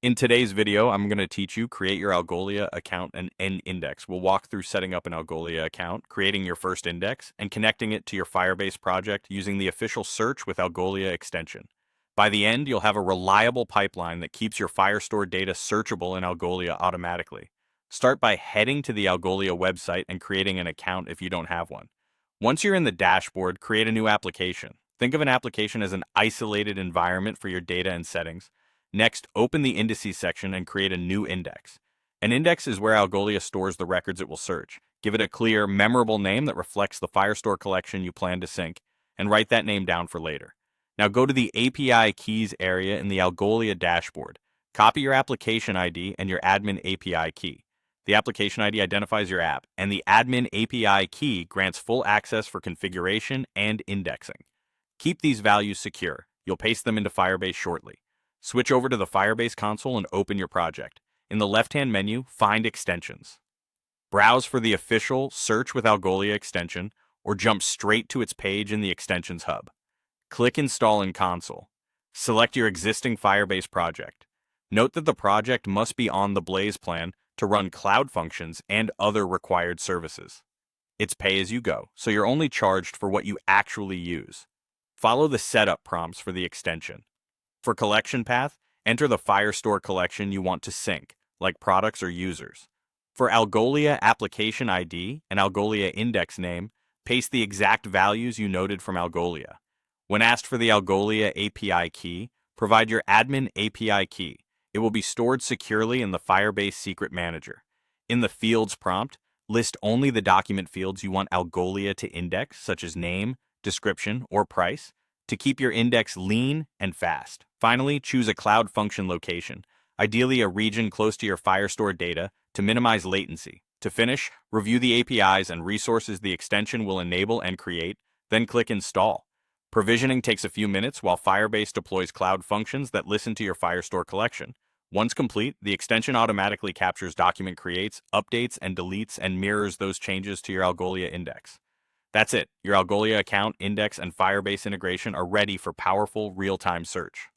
In today's video, I'm going to teach you create your Algolia account and an index. We'll walk through setting up an Algolia account, creating your first index, and connecting it to your Firebase project using the official search with Algolia extension. By the end, you'll have a reliable pipeline that keeps your Firestore data searchable in Algolia automatically. Start by heading to the Algolia website and creating an account if you don't have one. Once you're in the dashboard, create a new application. Think of an application as an isolated environment for your data and settings. Next, open the Indices section and create a new index. An index is where Algolia stores the records it will search. Give it a clear, memorable name that reflects the Firestore collection you plan to sync, and write that name down for later. Now go to the API keys area in the Algolia dashboard. Copy your application ID and your admin API key. The application ID identifies your app, and the admin API key grants full access for configuration and indexing. Keep these values secure. You'll paste them into Firebase shortly. Switch over to the Firebase console and open your project. In the left-hand menu, find Extensions. Browse for the official Search with Algolia extension, or jump straight to its page in the Extensions hub. Click Install in Console. Select your existing Firebase project. Note that the project must be on the Blaze plan to run cloud functions and other required services. It's pay-as-you-go, so you're only charged for what you actually use. Follow the setup prompts for the extension. For collection path, enter the Firestore collection you want to sync, like products or users. For Algolia application ID and Algolia index name, paste the exact values you noted from Algolia. When asked for the Algolia API key, provide your admin API key. It will be stored securely in the Firebase Secret Manager. In the Fields prompt, list only the document fields you want Algolia to index, such as name, description, or price, to keep your index lean and fast. Finally, choose a cloud function location, ideally a region close to your Firestore data, to minimize latency. To finish, review the APIs and resources the extension will enable and create, then click Install. Provisioning takes a few minutes while Firebase deploys cloud functions that listen to your Firestore collection. Once complete, the extension automatically captures document creates, updates, and deletes, and mirrors those changes to your Algolia index. That's it. Your Algolia account, index, and Firebase integration are ready for powerful real-time search.